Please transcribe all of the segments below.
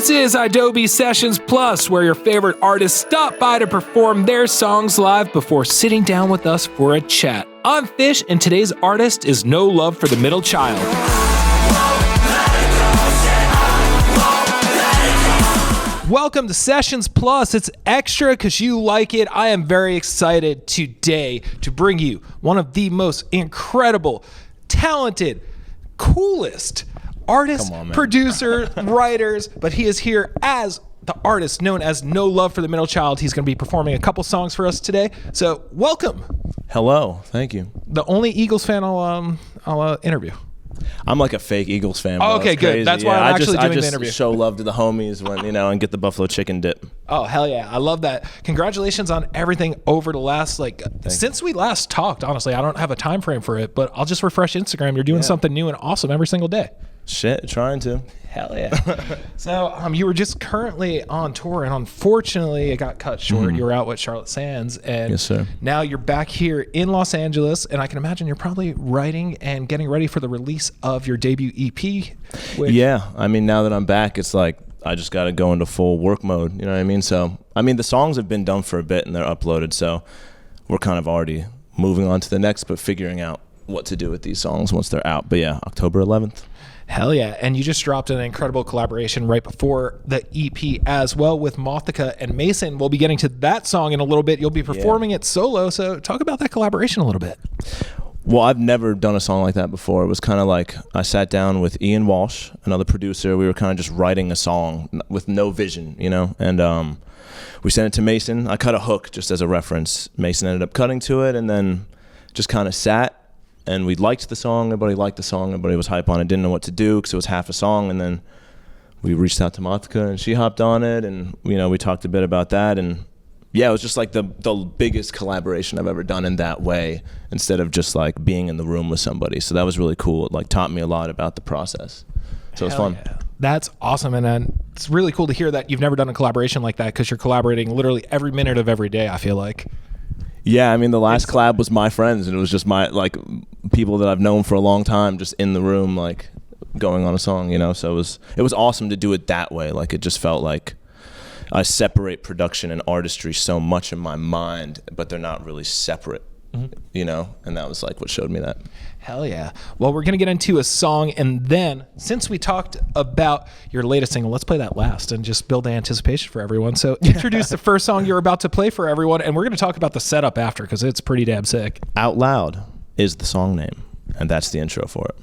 This is idobi Sessions Plus, where your favorite artists stop by to perform their songs live before sitting down with us for a chat. I'm Fish, and today's artist is No Love for the Middle Child. Welcome to Sessions Plus. It's extra because you like it. I am very excited today to bring you one of the most incredible, talented, coolest artists, producer, writers, but he is here as the artist known as No Love for the Middle Child. He's going to be performing a couple songs for us today. So welcome. Hello. Thank you. The only Eagles fan I'll interview. I'm like a fake Eagles fan. Oh, okay, good. That's why I'm actually doing the interview. I just show love to the homies when, and get the buffalo chicken dip. Oh, hell yeah. I love that. Congratulations on everything over the last, since we last talked, honestly. I don't have a time frame for it, but I'll just refresh Instagram. You're doing something new and awesome every single day. Shit, trying to. Hell yeah. So you were just currently on tour, and unfortunately it got cut short. Mm-hmm. You were out with Charlotte Sands, and yes, sir. Now you're back here in Los Angeles, and I can imagine you're probably writing and getting ready for the release of your debut EP. Yeah, I mean, now that I'm back, it's like I just got to go into full work mode, you know what I mean? So, I mean, the songs have been done for a bit, and they're uploaded, so we're kind of already moving on to the next, but figuring out what to do with these songs once they're out. But yeah, October 11th. Hell yeah. And you just dropped an incredible collaboration right before the EP as well with MOTHICA and MASN. We'll be getting to that song in a little bit. You'll be performing it solo. So talk about that collaboration a little bit. Well, I've never done a song like that before. It was kind of like I sat down with Ian Walsh, another producer. We were kind of just writing a song with no vision, and we sent it to MASN. I cut a hook just as a reference. MASN ended up cutting to it and then just kind of sat. And we liked the song. Everybody liked the song. Everybody was hype on it. Didn't know what to do because it was half a song. And then we reached out to MOTHICA, and she hopped on it. And we talked a bit about that. And yeah, it was just like the biggest collaboration I've ever done in that way, instead of just like being in the room with somebody. So that was really cool. It taught me a lot about the process. So it was fun. Yeah. That's awesome. And then it's really cool to hear that you've never done a collaboration like that, because you're collaborating literally every minute of every day, I feel like. Yeah, I mean, the last collab was my friends, and it was just my, people that I've known for a long time just in the room, going on a song, So it was awesome to do it that way. It just felt like I separate production and artistry so much in my mind, but they're not really separate, And that was, what showed me that. Hell yeah. Well, we're going to get into a song, and then, since we talked about your latest single, let's play that last and just build the anticipation for everyone. So introduce the first song you're about to play for everyone, and we're going to talk about the setup after, because it's pretty damn sick. Out Loud is the song name, and that's the intro for it.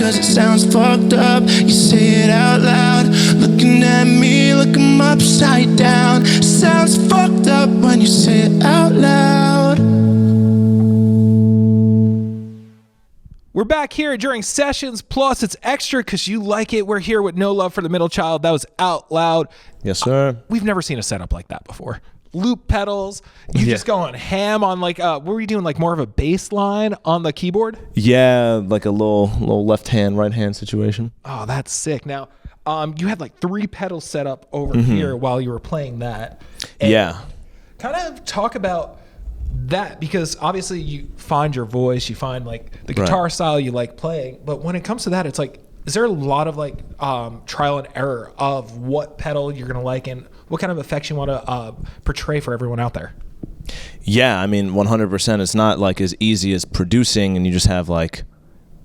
cause it sounds fucked up. You say it out loud, looking at me like I'm upside down. Sounds fucked up when you say it out loud. We're back here during Sessions Plus. It's extra because you like it. We're here with No Love for the Middle Child. That was Out Loud. Yes, sir. We've never seen a setup like that before. Loop pedals. You just going ham on like, what were you doing? Like more of a bass line on the keyboard? Yeah, like a little left hand, right hand situation. Oh, that's sick. Now, you had like 3 pedals set up over here while you were playing that. And yeah. Kind of talk about that, because obviously you find your voice, you find like the guitar style you like playing, but when it comes to that, it's like, is there a lot of like trial and error of what pedal you're gonna like and what kind of effects you want to portray for everyone out there? Yeah, I mean, 100%. It's not like as easy as producing and you just have like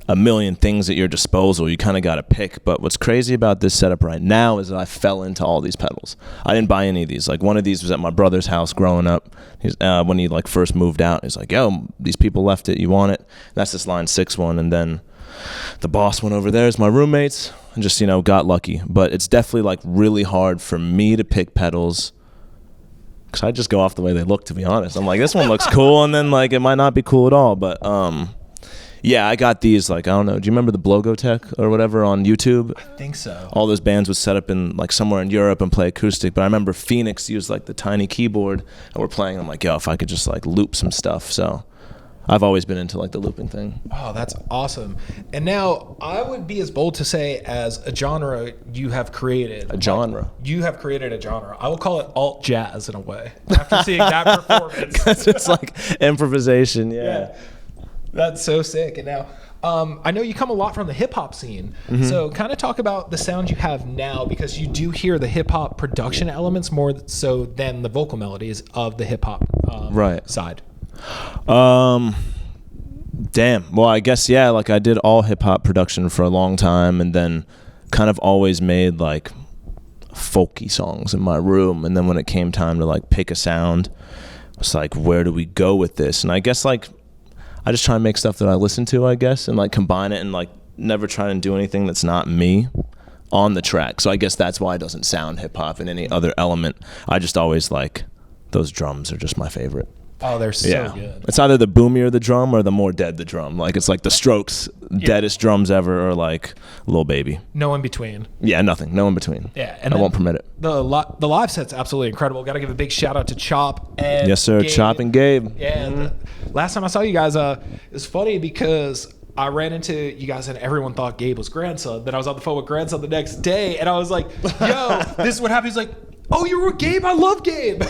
a million things at your disposal. You kind of got to pick. But what's crazy about this setup right now is that I fell into all these pedals. I didn't buy any of these. Like one of these was at my brother's house growing up. When he like first moved out, he's like, yo, these people left it. You want it? That's this Line 6 one. And then the boss one over there is my roommates. And just, got lucky. But it's definitely like really hard for me to pick pedals because I just go off the way they look, to be honest. I'm like, this one looks cool, and then like it might not be cool at all. But yeah, I got these, like, I don't know. Do you remember the Blogotech or whatever on YouTube? I think so. All those bands would set up in like somewhere in Europe and play acoustic. But I remember Phoenix used like the tiny keyboard, and we're playing. I'm like, yo, if I could just like loop some stuff. So I've always been into like the looping thing. Oh, that's awesome. And now I would be as bold to say as a genre you have created. A genre? Like, you have created a genre. I will call it alt jazz in a way after seeing that performance. It's like improvisation, yeah. That's so sick. And now I know you come a lot from the hip hop scene. So kind of talk about the sound you have now, because you do hear the hip hop production elements more so than the vocal melodies of the hip hop side. Damn. Well, I guess, yeah, like I did all hip hop production for a long time, and then kind of always made like folky songs in my room. And then when it came time to like pick a sound, it's like, where do we go with this? And I guess like I just try and make stuff that I listen to, I guess, and like combine it and like never try and do anything that's not me on the track. So I guess that's why it doesn't sound hip hop in any other element. I just always like those drums are just my favorite. Oh, they're so good. It's either the boomier the drum or the more dead the drum. Like it's like the Strokes deadest drums ever, or like Lil Baby. No in between. Yeah, nothing. No in between. Yeah, and I won't permit it. The live set's absolutely incredible. Got to give a big shout out to Chop and yes, sir. Gabe. Chop and Gabe. Yeah. The last time I saw you guys, it's funny because I ran into you guys and everyone thought Gabe was grandson. Then I was on the phone with grandson the next day, and I was like, "Yo, this is what happened." He's like, "Oh, you were Gabe? I love Gabe."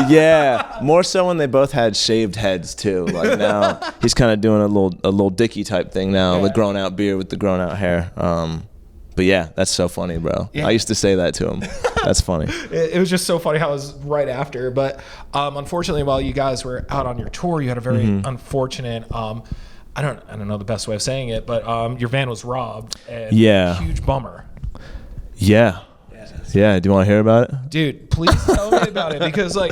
Yeah, more so when they both had shaved heads too. Like now, he's kind of doing a little Dicky type thing now, the grown out beard with the grown out hair. But yeah, that's so funny, bro. Yeah. I used to say that to him. That's funny. It was just so funny how it was right after. But unfortunately, while you guys were out on your tour, you had a very unfortunate. I don't know the best way of saying it, but your van was robbed. And huge bummer. Yeah. Yeah, do you want to hear about it? Dude, please tell me about it, because like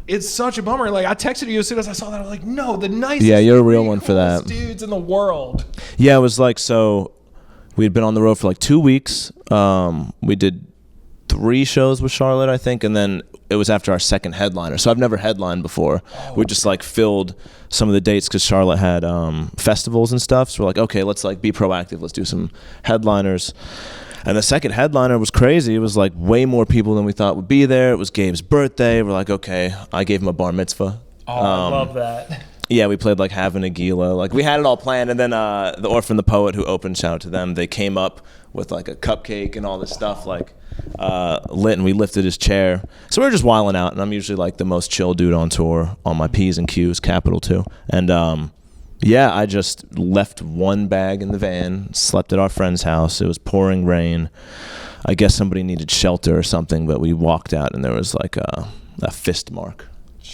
it's such a bummer. Like I texted you as soon as I saw that. I was like, no, the nicest, you're a real one for that, dudes in the world. Yeah, it was like, so we'd been on the road for like 2 weeks. We did 3 shows with Charlotte, I think, and then it was after our second headliner. So I've never headlined before. We just like filled some of the dates because Charlotte had festivals and stuff. So we're like, okay, let's like be proactive. Let's do some headliners. And the second headliner was crazy. It was like way more people than we thought would be there. It was Gabe's birthday. We're like, okay, I gave him a bar mitzvah. Oh, I love that. Yeah, we played like Have a Nagila. Like we had it all planned. And then the Orphan the Poet who opened, shout out to them, they came up with like a cupcake and all this stuff like lit, and we lifted his chair. So we were just wilding out, and I'm usually like the most chill dude on tour on my P's and Q's, capital too. And yeah, I just left one bag in the van, slept at our friend's house. It was pouring rain. I guess somebody needed shelter or something, but we walked out and there was like a fist mark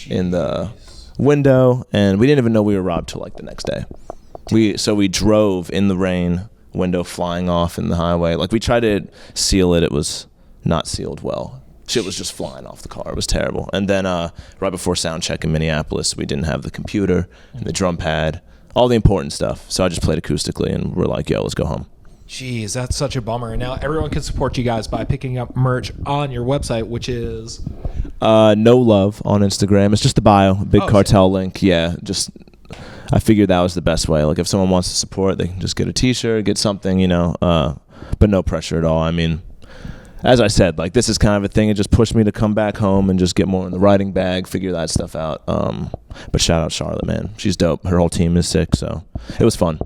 in the window, and we didn't even know we were robbed till like the next day. So we drove in the rain, window flying off in the highway. Like we tried to seal it. It was not sealed well. Shit was just flying off the car. It was terrible. And then right before sound check in Minneapolis, we didn't have the computer and the drum pad, all the important stuff. So I just played acoustically, and we're like, yo, let's go home. Jeez, that's such a bummer. Now everyone can support you guys by picking up merch on your website, which is No Love on Instagram. It's just the bio, a big cartel link. Yeah, just I figured that was the best way. Like if someone wants to support, they can just get a T-shirt, get something, you know. But no pressure at all. I mean, as I said, like this is kind of a thing. It just pushed me to come back home and just get more in the writing bag, figure that stuff out. But shout out Charlotte, man. She's dope. Her whole team is sick, so it was fun.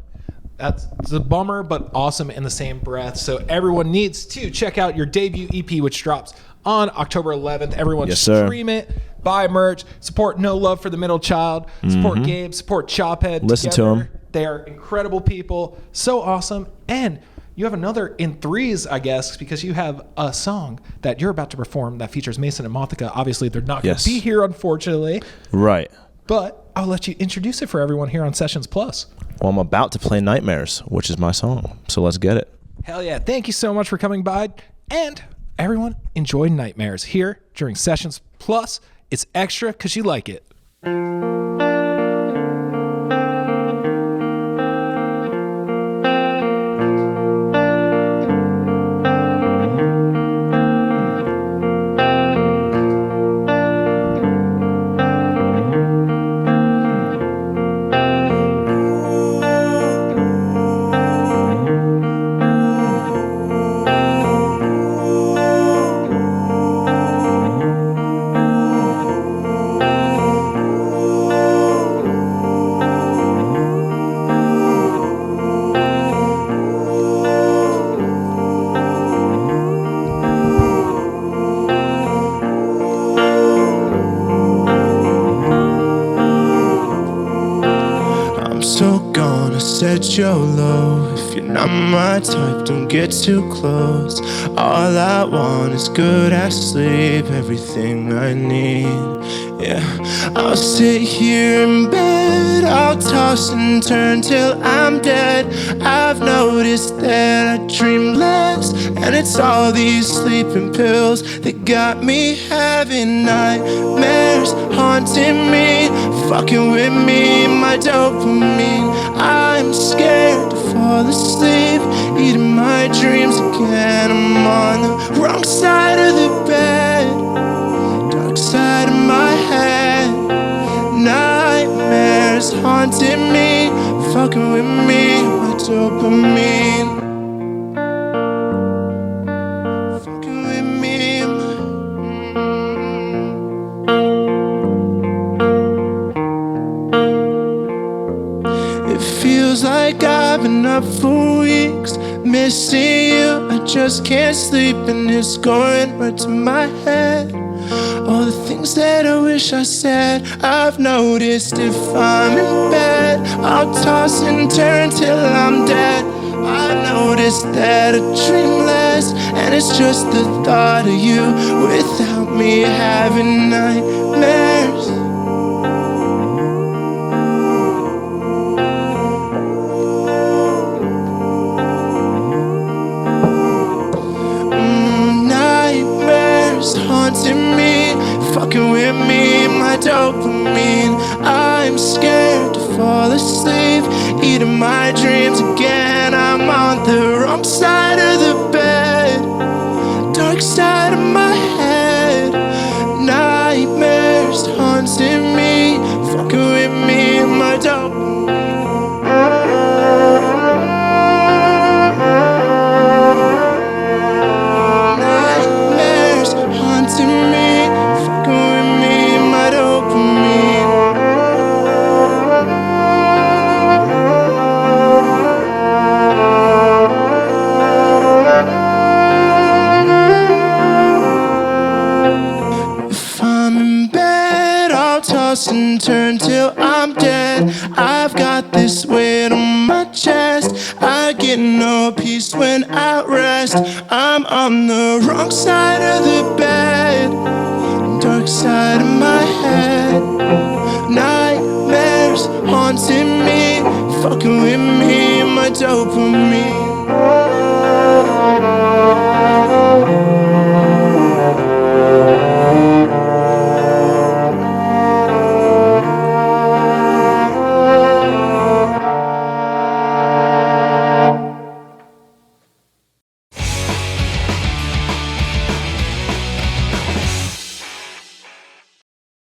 That's a bummer, but awesome in the same breath. So everyone needs to check out your debut EP, which drops on October 11th. Everyone stream it, buy merch, support No Love for the Middle Child, support Gabe, support Chophead. Listen to them. They are incredible people, so awesome. And you have another in threes, I guess, because you have a song that you're about to perform that features Mason and MOTHICA. Obviously, they're not going to be here, unfortunately. Right. But I'll let you introduce it for everyone here on Sessions Plus. Well, I'm about to play Nightmares, which is my song. So let's get it. Hell yeah. Thank you so much for coming by. And everyone, enjoy Nightmares here during Sessions Plus. It's extra because you like it. Set YOLO. If you're not my type, don't get too close. All I want is good ass sleep, everything I need. Yeah, I'll sit here in bed, I'll toss and turn till I'm dead. I've noticed that I dream less, and it's all these sleeping pills that got me having nightmares, haunting me, fucking with me, my dopamine. I'm scared to fall asleep, eating my dreams again. I'm on the wrong side of the bed, dark side of my head. Nightmares haunting me, fucking with me, my dopamine. Fucking with me, It feels like I've been up for weeks, missing you, I just can't sleep, and it's going right to my head. All the things that I wish I said, I've noticed if I'm in bed, I'll toss and turn till I'm dead. I noticed that I dream less, and it's just the thought of you without me having nightmares. Haunting me, fucking with me, my dopamine. I'm scared to fall asleep, eating my dreams again. I'm on the wrong side of the bed, dark side of my head. Nightmares haunting me, fucking with me, my dopamine. And turn till I'm dead. I've got this weight on my chest, I get no peace when I rest. I'm on the wrong side of the bed, dark side of my head. Nightmares haunting me, fucking with me,